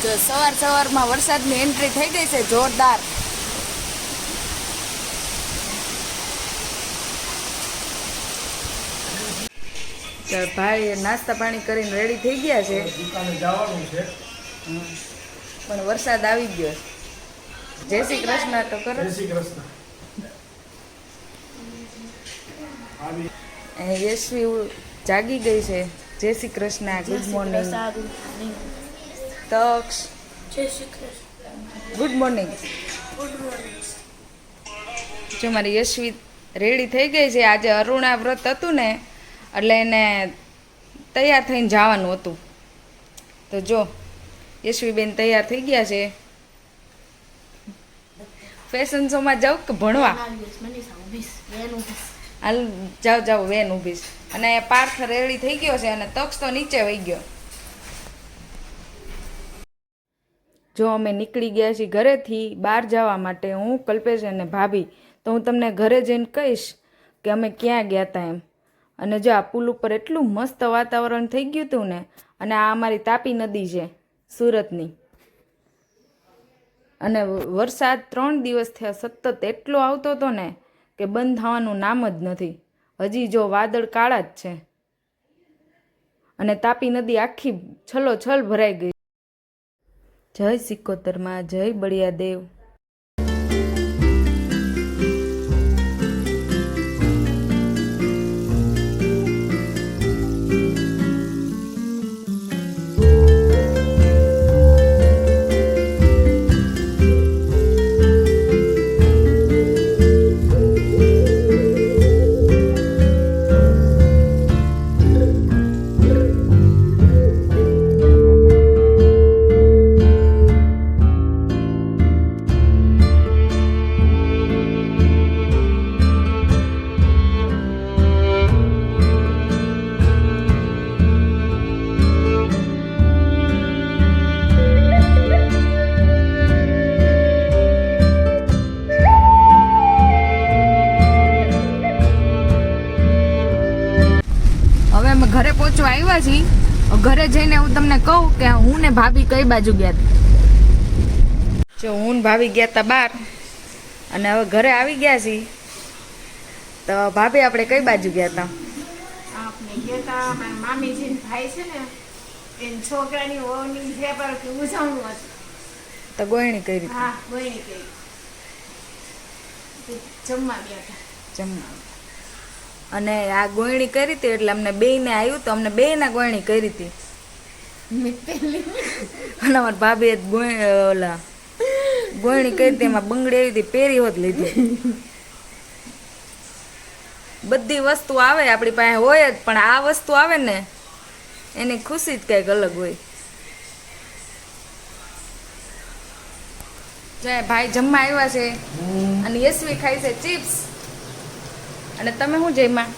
જો સવારમાં વરસાદની એન્ટ્રી થઈ ગઈ છે જોરદાર. ભાઈ નાસ્તા પાણી કરીને રેડી થઈ ગયા છે. દુકાને જવાનું છે પણ વરસાદ આવી ગયો. જય શ્રી કૃષ્ણ તો કરો. જય શ્રી કૃષ્ણ. યશવી જાગી ગઈ છે. જય શ્રી કૃષ્ણ. Good morning. તક્ષ જય Shri Krishna. Good morning. Good morning. જો મારી યશવી રેડી થઈ ગઈ છે. આજે અરુણા વ્રત હતું ને એટલે એને તૈયાર થઈને જવાનું હતું. તો જો યશવીબેન તૈયાર થઈ ગયા છે. ફેશન શોમાં જાવ કે ભણવા? હાલ જાઓ વેન ઊભીશ. અને પાર્થ રેડી થઈ ગયો છે અને તક્ષ તો નીચે વહી ગયો. જો અમે નીકળી ગયા છીએ ઘરેથી બહાર જવા માટે, હું કલ્પેશ અને ભાભી. તો હું તમને ઘરે જઈને કહીશ કે અમે ક્યાં ગયા હતા એમ. અને જો આ પુલ ઉપર એટલું મસ્ત વાતાવરણ થઈ ગયું હતું ને. અને આ અમારી તાપી નદી છે સુરતની. અને વરસાદ 3 દિવસ થયા સતત એટલો આવતો હતો ને કે બંધ થવાનું નામ જ નથી. હજી જો વાદળ કાળા જ છે. અને તાપી નદી આખી છલોછલ ભરાઈ ગઈ. જય સિકોતરમાં, જય બળિયાદેવ. ઘરે પહોંચવા આવ્યા છીએ. ઘરે જઈને હું તમને કહું કે હું ને ભાભી કઈ બાજુ ગયા હતા. જો હું ને ભાભી ગયા હતા બહાર અને હવે ઘરે આવી ગયા છીએ. તો ભાભી આપણે કઈ બાજુ ગયા હતા? આપણે ગયા હતા મારા મામીજી ભાઈ છે ને એની છોકરાની વહુની વેપાર કે ઉજવણું હતું. તો ગોયણી કરી હતી. હા, ગોયણી કરી. જમવા ગયા હતા. જમવા. અને આ ગોયણી કરી હતી એટલે અમને બેયને આવ્યું તો અમને બેયના ગોયણી કરી હતી. અને અમારા ભાભીએ ઓલા ગોયણી કરી હતી એમાં બંગડી આવી હતી, પહેરી હોત લીધી. બધી વસ્તુ આવે આપણી પાસે હોય જ, પણ આ વસ્તુ આવે ને એની ખુશી જ કંઈક અલગ હોય. જય ભાઈ જમવા આવ્યા છે અને યશવી ખાય છે ચિપ્સ. અને તમે શું જમ્યા?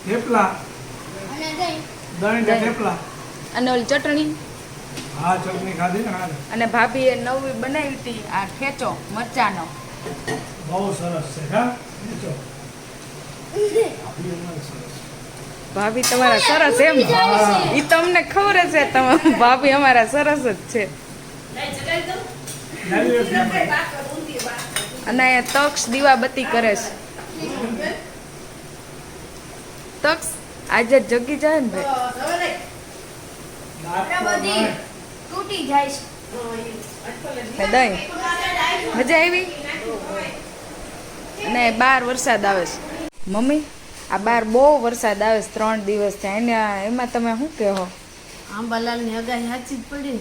થેપલા અને દહીં. દહીં કે થેપલા અને ઓલી ચટણી. હા, ચટણી ખાધી ને. હા, અને ભાભીએ નવી બનાવી હતી આ ઠેચો મરચાનો. બહુ સરસ છે. હા, જો ભાભી તમારા સરસ એમ? ઈ તો અમને ખબર છે તમે ભાભી અમારા સરસ જ છે. અને અહીંયા તક્ષ દીવાબત્તી કરે છે. તક્ષ આજે જગી જાય ને ભાઈ. તૂટી જાય છે. દહીં મજા આવી. અને બહાર વરસાદ આવે છે. મમ્મી આ બહાર બહુ વરસાદ આવે છે 3 દિવસ થયા. એમાં તમે શું કહો? આંબાલાલની અગાહી સાચી જ પડી ને.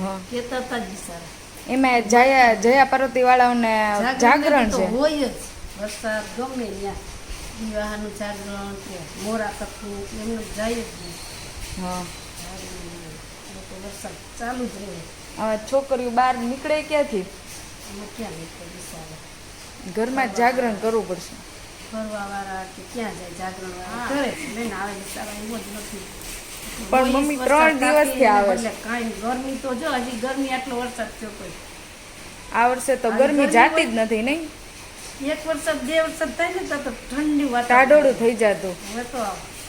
હા, કેતા હતા જ બિચારા. એમાં જયા પાર્વતી વાળાઓને જાગરણ છે. હોય જ વરસાદ ગમે ત્યાં વિવાહનું જાગરણ કે મોરા તકવું એમનું જાય જ નહીં. હા, તો વરસાદ ચાલુ જ રહે. હવે છોકરીઓ બહાર નીકળે ક્યાંથી? અમે ક્યાં નીકળે બિચારા? ઘરમાં જ જાગરણ કરવું પડશે. ફરવા વાળા કે ક્યાં જાય જાગરણ વાળા કરે લઈને આવે બિચારા એમ જ નથી. પણ મમ્મી 3 દિવસથી આવે છે. કાંઈ ગરમી તો જો હજી ગરમી આટલો વરસાદ થયો કોઈ આ વર્ષે તો ગરમી જાતી જ નથી નહીં. એક વરસાદ બે વરસાદ થાય ને તો ઠંડી વાત ટાઢોળું થઈ જતું. હવે તો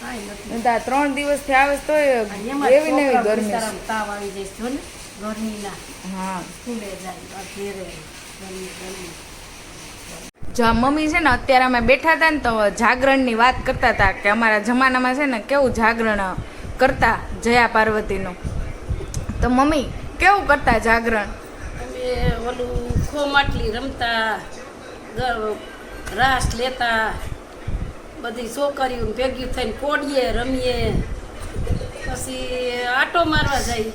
કાંઈ નથી. નહીં તો આ 3 દિવસથી આવે છે તોય અને એમાં એવી ને એવી છોકરા ગરમી છે. બિચારાને તાવ આવી જાય છે, જો ને ગરમીના હા સ્કૂલે જાય આ ઘેરે ગરમી. જો આ મમ્મી છે ને અત્યારે અમે બેઠા હતા ને તો જાગરણની વાત કરતા હતા કે અમારા જમાનામાં છે ને કેવું જાગરણ કરતા જયા પાર્વતીનું. તો મમ્મી કેવું કરતા જાગરણ? અમે ઓલું ખો માટલી રમતા, રાસ લેતા, બધી છોકરીઓ ભેગી થઈને કોડીએ રમીએ, પછી આટો મારવા જાય,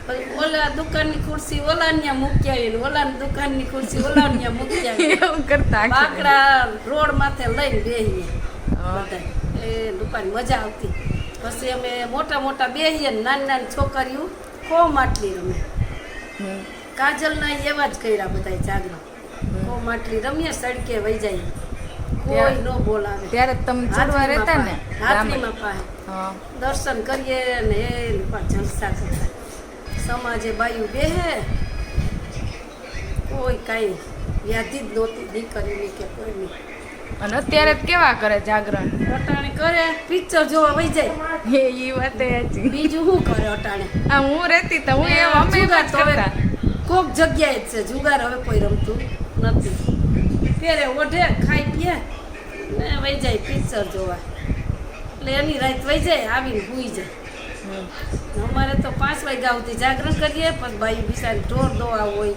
પછી ઓલા દુકાનની ખુરશી ઓલાને મૂકી આવીને ઓલાની દુકાનની ખુરશી ઓલાને મૂકી આવી, એવું કરતા આખી બાકડા રોડ માથે લઈને બેહીએ બધા. એ દુકાન મજા આવતી. પછી અમે મોટા મોટા બેહીએ ને નાની નાની છોકરીઓ ખો માટલી રમે. હમ. કાજલના એવા જ કર્યા બધા જાગરણ. ખો માટલી રમીએ, સડકે વહી જાય, કોઈ ન બોલાવે. ત્યારે તમે ચડવા રહેતા ને હાથરીમાં પાસે હા દર્શન કરીએ ને એ જલસા કરતા. સમાજે બાયું બેહે, કોઈ કાંઈ વ્યાધિ જ નહોતી દીકરીની કે કોઈની. અને અત્યારે તો કેવા કરે જાગરણ? અટાણે કરે પિક્ચર જોવા વહી જાય. એ વાત સાચી. બીજું શું કરે અટાણે? આ હું રહેતી તો હું એમ અમે જુગાર એમ જ તો હવે કરતા. કોક જગ્યાએ જ છે જુગાર, હવે કોઈ રમતું નથી. ફેરે ઓઢે ખાઈ પીએ ને વહી જાય પિક્ચર જોવા. એટલે એની રાત વહી જાય, આવીને સૂઈ જાય. અમારે તો 5 વાગ્યા સુધી જાગરણ કરીએ, પછી ભાઈ બિચારી ઢોર દોવા હોય,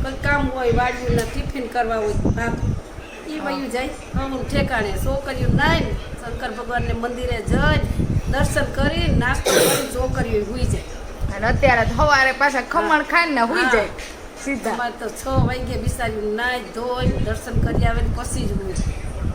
કોઈ કામ હોય, વાડીઓના ટિફિન કરવા હોય, ભાગ એ વયું જાય. અમુક ઠેકાણે છોકરીઓ નાઈને શંકર ભગવાનને મંદિરે જઈ દર્શન કરી નાસ્તો કરી છોકરીઓ સૂઈ જાય. અને અત્યારે તો સવારે પાછા ખમણ ખાઈને ને હુઈ હા. જાય સીધા. અમારે તો 6 વાગે બિચારીઓ નાઈ ધોઈ દર્શન કરી આવે ને પછી જ હોય.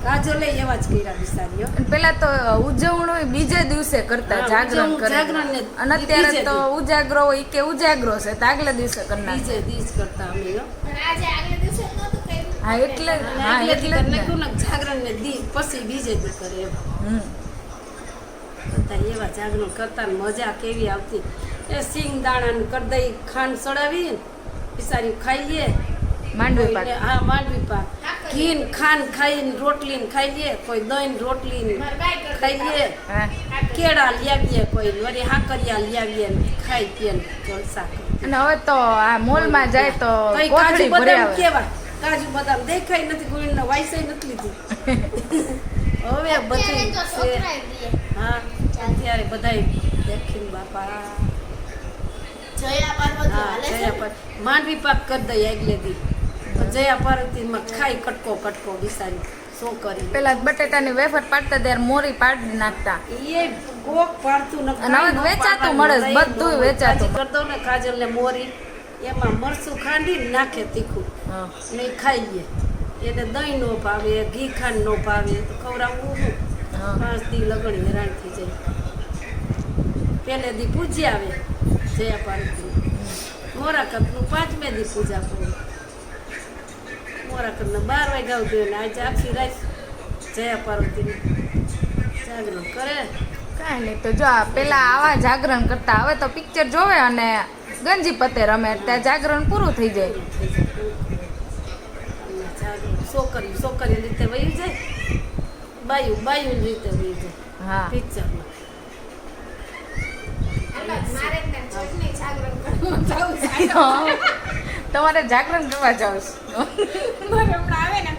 કાજલે એવા જ કર્યા બિચારીઓ. અને પેલા તો ઉજવણું બીજે દિવસે કરતા હા, જાગરણ ઉજવણું કરે. જાગરણને અને અત્યારે બીજે તો ઉજાગરો હોય કે ઉજાગરો છે તો આગલા દિવસે કરનાર. બીજે દીજ કરતા અમે હો. પણ આજે આગલે દિવસે નહોતું કર્યું. હા એટલે અને હા આગલે એટલે દી જ ને. લખ્યું ને જાગરણને દી પછી બીજે દી કરે એમ. હમ. બધા એવા જાગરણ કરતા ને મજા કેવી આવતી. એ સિંગ દાણા કરી દઈ, ખાંડ ચડાવી બિચારી ખાઈ લે. માંડવી પાક. કોઈને- હા માંડવી પાક. ઘી ને ખાંડ ખાઈને રોટલી ને ખાઈ લે, કોઈ દહીં ને રોટલી ને મારી બાઈ કરતી ખાઈ લે. હા. કેળા લાવીએ, કોઈ વળી હાકરિયા લાવીએ ને ખાઈ પીએ ને જલસા કરે. અને હવે તો આ મોલમાં જાય તો કઈ કોથળી કાજુ ભરી બદામ આવે. કેવા? કાજુ બદામ દેખાય નથી, ગુણને વાયસે નથી લીધી. હવે બધી અત્યારે તો છે. છોકરાએ દે. હા અત્યારે બધાય દેખીને બાપા. જયા પાર્વતી હા હાલે છે જયા ને? પાર્વતી માંડવી પાક કરી દઈ આગલે દી. જયા પાર્વતીમાં ખાઈ કટકો કટકો બિસારી છોકરી. પેલા બટેટાની વેફર પાડતા ત્યારે મોરી પાડી નાખતા. એ કોક પાડતું ન અને હવે વેચાતું મળે છે, બધુંય વેચાતું. કરી દઉં ને કાજલને મોરી, એમાં મરચું ખાંડી નાખે તીખું હા. ને ઈ ખાઈ લે. એને દહીં નો ભાવે, ઘી ખાંડ નો ભાવે, તો ખવડાવવું શું? હા. 5 દી લગણી હેરાન થઈ જાય. પહેલે દી પૂજી આવે જયા પાર્વતી. મોરાકતનું 5મે દી પૂજા કરું. મોરાકતને 12 વાગ્યા સુધી ને આજે આખી રાત જયા પાર્વતીનું જાગરણ કરે. કાંઈ નહીં તો જો આ પેલા આવા જાગરણ કરતા, હવે તો પિક્ચર જોવે અને ગંજી પતે રમે ત્યાં જાગરણ પૂરું થઈ જાય. છોકરી છોકરી રીતે વહી જાય, બાયું બાયું રીતે વહી જાય હા. પિક્ચરમાં. એટલે મારે જ ને ચટણી જાગરણ કરવા જાવું છે. તમારે જાગરણ કરવા જાવ છો? મારે હમણાં આવે ને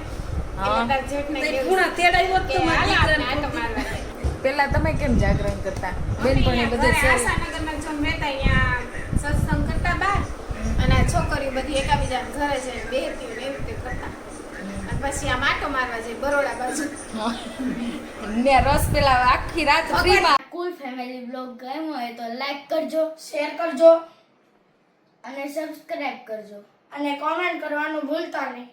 હા. એટલે તાર ચટણી તઈ કેવું પૂરા તેડાવ્યો જ કે તો મારા હાલો આપણે દીકરાને આટો મારવા જઈએ. પેલા તમે કેમ જાગરણ કરતા? બેનપણી બધે ઘરે છે. આશાનગરમાં જો મહેતા અહીંયા સત્સંગ કરતા બહાર અને છોકરીઓ બધી એકાબીજા ઘરે છે બેહતી ને એવી રીતે કરતા. અને પછી આમ આટો મારવા જઈએ બરોડા બાજુ. ને રસ પેલા આખી રાત ફ્રીમાં. કુલ ફેમિલી બ્લોગ ગમ્યો હોય તો લાઈક કરજો, શેર કરજો અને સબસ્ક્રાઇબ કરજો અને કોમેન્ટ કરવાનું ભૂલતા નહીં.